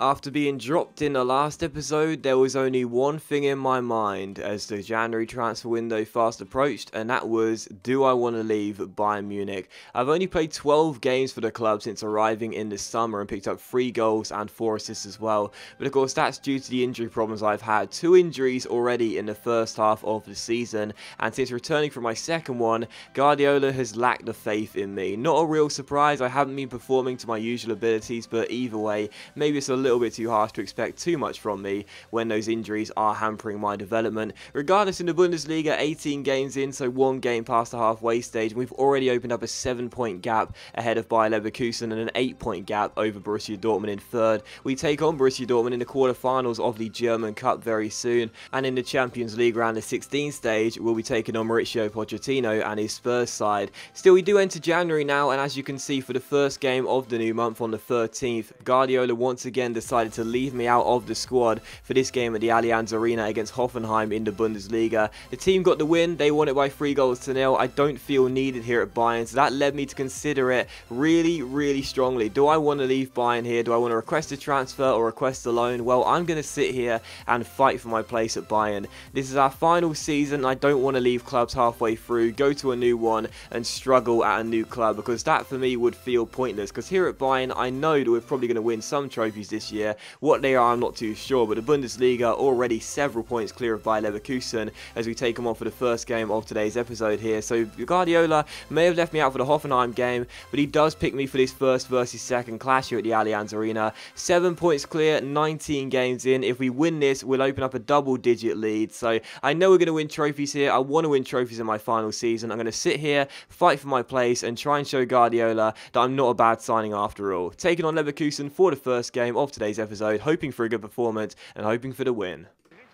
After being dropped in the last episode, there was only one thing in my mind as the January transfer window fast approached, and that was, do I want to leave Bayern Munich? I've only played 12 games for the club since arriving in the summer and picked up 3 goals and 4 assists as well, but of course that's due to the injury problems I've had. 2 injuries already in the first half of the season, and since returning from my second one, Guardiola has lacked the faith in me. Not a real surprise, I haven't been performing to my usual abilities, but either way, maybe it's a little bit too harsh to expect too much from me when those injuries are hampering my development. Regardless, in the Bundesliga, 18 games in, so 1 game past the halfway stage, and we've already opened up a 7-point gap ahead of Bayer Leverkusen and an 8-point gap over Borussia Dortmund in third. We take on Borussia Dortmund in the quarterfinals of the German Cup very soon, and in the Champions League round of 16 stage, we'll be taking on Mauricio Pochettino and his Spurs side. Still, we do enter January now, and as you can see, for the first game of the new month on the 13th, Guardiola once again decided to leave me out of the squad for this game at the Allianz Arena against Hoffenheim in the Bundesliga. The team got the win, they won it by 3-0. I don't feel needed here at Bayern, so that led me to consider it really strongly. Do I want to leave Bayern here? Do I want to request a transfer or request a loan? Well, I'm going to sit here and fight for my place at Bayern. This is our final season. I don't want to leave clubs halfway through, go to a new one and struggle at a new club, because that for me would feel pointless, because here at Bayern I know that we're probably going to win some trophies this year. What they are I'm not too sure, but the Bundesliga already several points clear of Bayer Leverkusen as we take them on for the first game of today's episode here. So Guardiola may have left me out for the Hoffenheim game, but he does pick me for this first versus second clash here at the Allianz Arena. 7 points clear, 19 games in. If we win this, we'll open up a double-digit lead. So I know we're going to win trophies here. I want to win trophies in my final season. I'm going to sit here, fight for my place, and try and show Guardiola that I'm not a bad signing after all. Taking on Leverkusen for the first game of today's episode, hoping for a good performance and hoping for the win.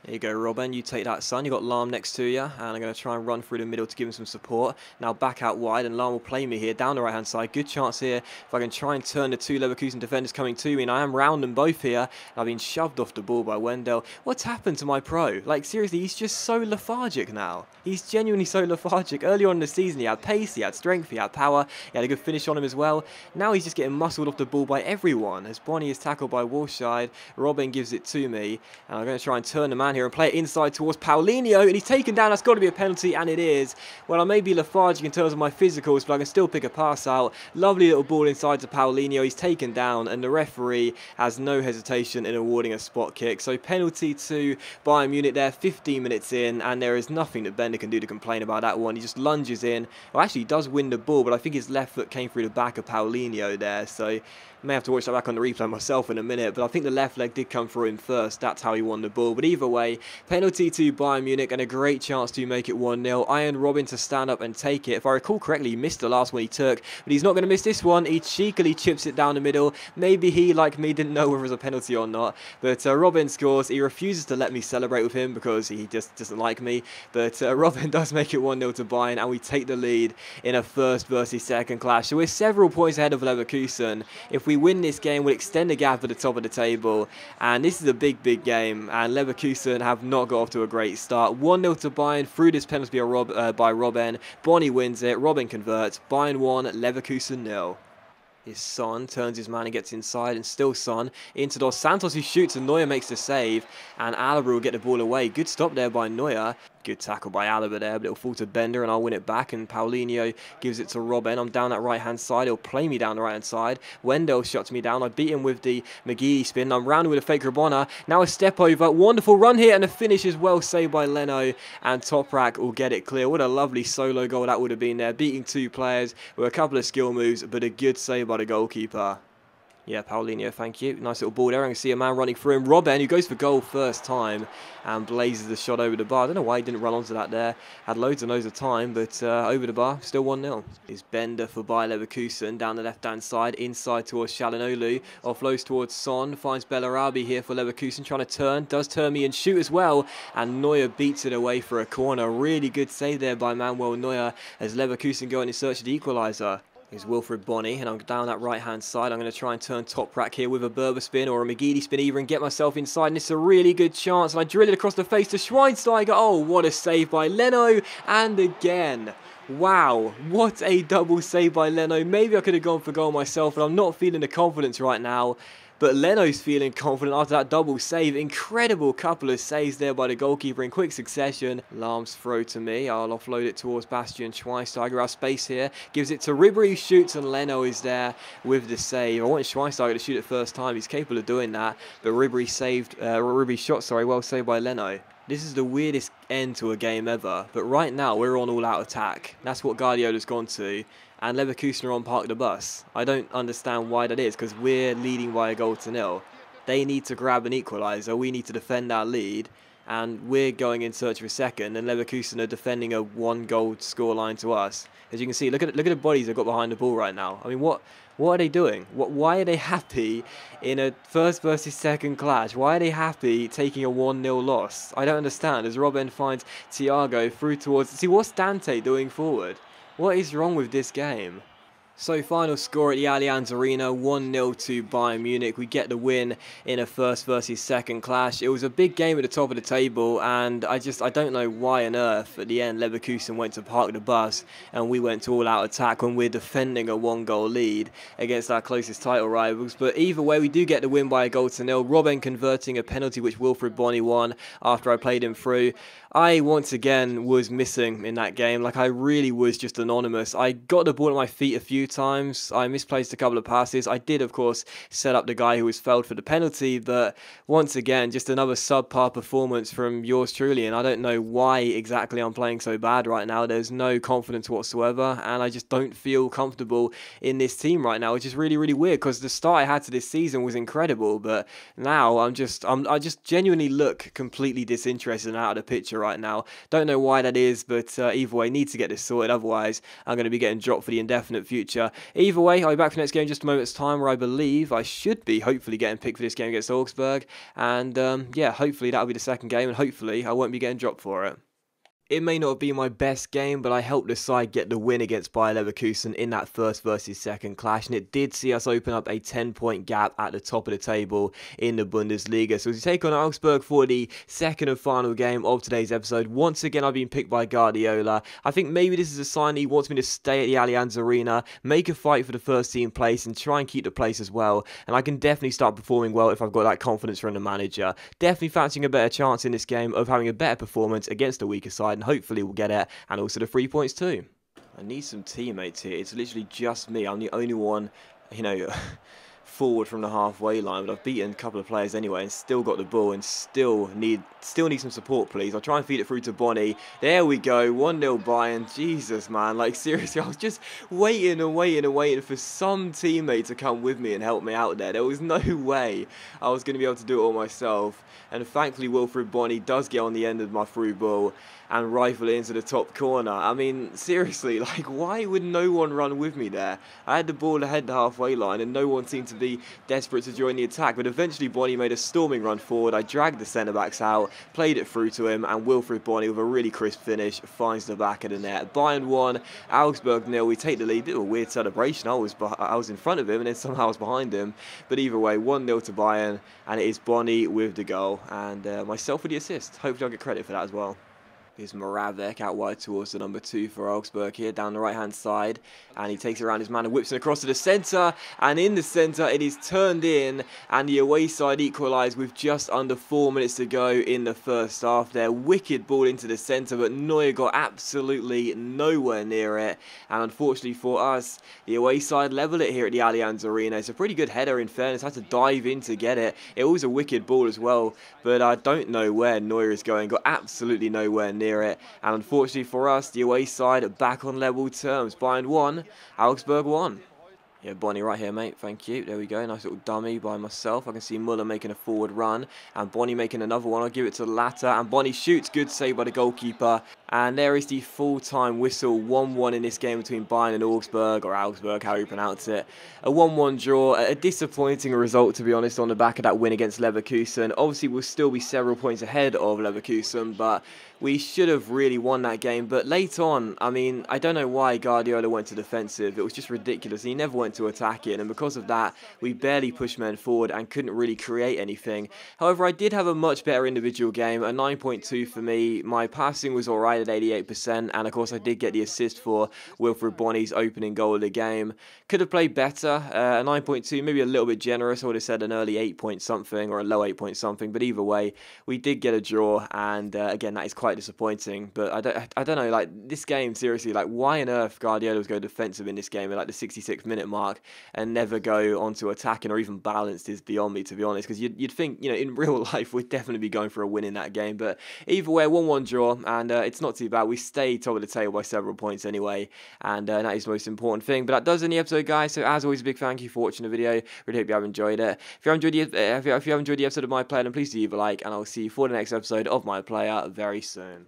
There you go, Robben, you take that, son. You got Lahm next to you, and I'm going to try and run through the middle to give him some support. Now back out wide, and Lahm will play me here down the right-hand side. Good chance here if I can try and turn the 2 Leverkusen defenders coming to me, and I am round them both here. I've been shoved off the ball by Wendell. What's happened to my pro? Like, seriously, he's just so lethargic now. He's genuinely so lethargic. Early on in the season, he had pace, he had strength, he had power, he had a good finish on him as well. Now he's just getting muscled off the ball by everyone. As Bonnie is tackled by Walshide, Robben gives it to me, and I'm going to try and turn the man here and play it inside towards Paulinho, and he's taken down. That's got to be a penalty, and it is. Well, I may be lethargic in terms of my physicals, but I can still pick a pass out. Lovely little ball inside to Paulinho. He's taken down, and the referee has no hesitation in awarding a spot kick. So penalty to Bayern Munich there, 15 minutes in, and there is nothing that Bender can do to complain about that one. He just lunges in. Well, actually, he does win the ball, but I think his left foot came through the back of Paulinho there, so I may have to watch that back on the replay myself in a minute, but I think the left leg did come through him first. That's how he won the ball. But either way, penalty to Bayern Munich and a great chance to make it 1-0. Iron Robben to stand up and take it. If I recall correctly, he missed the last one he took, but he's not going to miss this one. He cheekily chips it down the middle. Maybe he, like me, didn't know whether it was a penalty or not, but Robben scores. He refuses to let me celebrate with him because he just doesn't like me, but Robben does make it 1-0 to Bayern, and we take the lead in a first versus second clash. So we're several points ahead of Leverkusen. If we win this game, we'll extend the gap at the top of the table, and this is a big game, and Leverkusen have not got off to a great start. 1-0 to Bayern through this penalty by Robben. Bonnie wins it, Robben converts, Bayern 1, Leverkusen 0. His Son turns his man and gets inside, and still Son into Dos Santos, who shoots, and Neuer makes the save, and Alaba will get the ball away. Good stop there by Neuer. Good tackle by Alaba there, but it'll fall to Bender, and I'll win it back, and Paulinho gives it to Robben. I'm down that right-hand side. He'll play me down the right-hand side. Wendell shuts me down. I beat him with the McGee spin. I'm rounded with a fake Rabona. Now a step over. Wonderful run here, and the finish is well saved by Leno, and Toprak will get it clear. What a lovely solo goal that would have been there, beating 2 players with a couple of skill moves, but a good save by the goalkeeper. Yeah, Paulinho, thank you. Nice little ball there. I can see a man running through him. Robben, who goes for goal first time and blazes the shot over the bar. I don't know why he didn't run onto that there. Had loads and loads of time, but over the bar, still 1-0. Is Bender for Bayer Leverkusen down the left-hand side, inside towards Çalhanoğlu. Offloads towards Son, finds Bellarabi here for Leverkusen, trying to turn. Does turn me and shoot as well, and Neuer beats it away for a corner. Really good save there by Manuel Neuer as Leverkusen go in search of the equaliser. Here's Wilfried Bonny, and I'm down that right-hand side. I'm going to try and turn Toprak here with a Berber spin or a McGeady spin either and get myself inside. And it's a really good chance. And I drill it across the face to Schweinsteiger. Oh, what a save by Leno. And again. Wow, what a double save by Leno. Maybe I could have gone for goal myself, but I'm not feeling the confidence right now. But Leno's feeling confident after that double save. Incredible couple of saves there by the goalkeeper in quick succession. Lahm's throw to me. I'll offload it towards Bastian Schweinsteiger. Our space here. Gives it to Ribery, shoots, and Leno is there with the save. I wanted Schweinsteiger to shoot it first time. He's capable of doing that. But Ribery shot, well saved by Leno. This is the weirdest end to a game ever. But right now, we're on all-out attack. That's what Guardiola's gone to. And Leverkusen are on park the bus. I don't understand why that is, because we're leading by a goal to nil. They need to grab an equaliser, we need to defend our lead, and we're going in search of a second, and Leverkusen are defending a one-goal scoreline to us. As you can see, look at the bodies they've got behind the ball right now. I mean, what are they doing? Why are they happy in a first versus second clash? Why are they happy taking a 1-0 loss? I don't understand. As Robben finds Thiago through towards... See, what's Dante doing forward? What is wrong with this game? So final score at the Allianz Arena, 1-0 to Bayern Munich. We get the win in a first versus second clash. It was a big game at the top of the table, and I don't know why on earth at the end Leverkusen went to park the bus and we went to all-out attack when we're defending a 1-goal lead against our closest title rivals. But either way, we do get the win by a goal to nil. Robben converting a penalty which Wilfried Bony won after I played him through. I once again was missing in that game. Like, I really was just anonymous. I got the ball at my feet a few times. I misplaced a couple of passes. I did, of course, set up the guy who was fouled for the penalty, but once again, just another subpar performance from yours truly, and I don't know why exactly I'm playing so bad right now. There's no confidence whatsoever, and I just don't feel comfortable in this team right now, which is really, really weird, because the start I had to this season was incredible, but now I just genuinely look completely disinterested and out of the picture right now. Don't know why that is, but either way, need to get this sorted, otherwise I'm going to be getting dropped for the indefinite future. Either way, I'll be back for the next game in just a moment's time, where I believe I should be hopefully getting picked for this game against Augsburg, and yeah, hopefully that'll be the second game, and hopefully I won't be getting dropped for it. It may not be my best game, but I helped the side get the win against Bayer Leverkusen in that first versus second clash, and it did see us open up a 10-point gap at the top of the table in the Bundesliga. So as we take on Augsburg for the second and final game of today's episode, once again I've been picked by Guardiola. I think maybe this is a sign he wants me to stay at the Allianz Arena, make a fight for the first team place, and try and keep the place as well. And I can definitely start performing well if I've got that confidence from the manager. Definitely fancying a better chance in this game of having a better performance against a weaker side, and hopefully we'll get it, and also the 3 points too. I need some teammates here. It's literally just me. I'm the only one, you know, forward from the halfway line, but I've beaten a couple of players anyway and still got the ball and still need some support, please. I'll try and feed it through to Bony. There we go, 1-0 Bayern. Jesus, man, like seriously, I was just waiting and waiting and waiting for some teammate to come with me and help me out there. There was no way I was going to be able to do it all myself, and thankfully Wilfried Bony does get on the end of my through ball and rifle it into the top corner. I mean, seriously, like, why would no one run with me there? I had the ball ahead the halfway line and no one seemed to be desperate to join the attack, but eventually Bony made a storming run forward. I dragged the centre-backs out, played it through to him, and Wilfried Bony, with a really crisp finish, finds the back of the net. Bayern 1, Augsburg 0. We take the lead. Bit of a weird celebration. I was in front of him and then somehow I was behind him. But either way, 1-0 to Bayern, and it is Bony with the goal, and myself with the assist. Hopefully I'll get credit for that as well. Here's Moravec out wide towards the number 2 for Augsburg here, down the right-hand side. And he takes it around his man and whips it across to the centre. And in the centre, it is turned in. And the away side equalise with just under 4 minutes to go in the first half. Their wicked ball into the centre, but Neuer got absolutely nowhere near it. And unfortunately for us, the away side level it here at the Allianz Arena. It's a pretty good header, in fairness. I had to dive in to get it. It was a wicked ball as well. But I don't know where Neuer is going. Got absolutely nowhere near it, and unfortunately for us, the away side back on level terms. Bayern 1, Augsburg 1. Yeah, Bony right here, mate. Thank you. There we go. Nice little dummy by myself. I can see Muller making a forward run, and Bony making another one. I'll give it to Latta, and Bony shoots. Good save by the goalkeeper. And there is the full-time whistle. 1-1 in this game between Bayern and Augsburg, or Augsburg, how you pronounce it. A 1-1 draw. A disappointing result, to be honest, on the back of that win against Leverkusen. Obviously, we'll still be several points ahead of Leverkusen, but we should have really won that game. But late on, I mean, I don't know why Guardiola went to defensive. It was just ridiculous. He never went to attack it, and because of that, we barely pushed men forward and couldn't really create anything. However, I did have a much better individual game, a 9.2 for me. My passing was alright at 88%, and of course I did get the assist for Wilfried Bony's opening goal of the game. Could have played better, a 9.2, maybe a little bit generous. I would have said an early 8 point something or a low 8 point something, but either way, we did get a draw, and again, that is quite disappointing. But I don't know, like, this game, seriously, like, why on earth Guardiola was go defensive in this game at like the 66th minute mark and never go on to attacking or even balanced is beyond me, to be honest, because you'd think, you know, in real life we'd definitely be going for a win in that game. But either way, 1-1 draw, and it's not too bad. We stay top of the table by several points anyway, and that is the most important thing. But that does end the episode, guys. So as always, a big thank you for watching the video. Really hope you have enjoyed it. If you have enjoyed the episode of My Player, then please do leave a like, and I'll see you for the next episode of My Player very soon.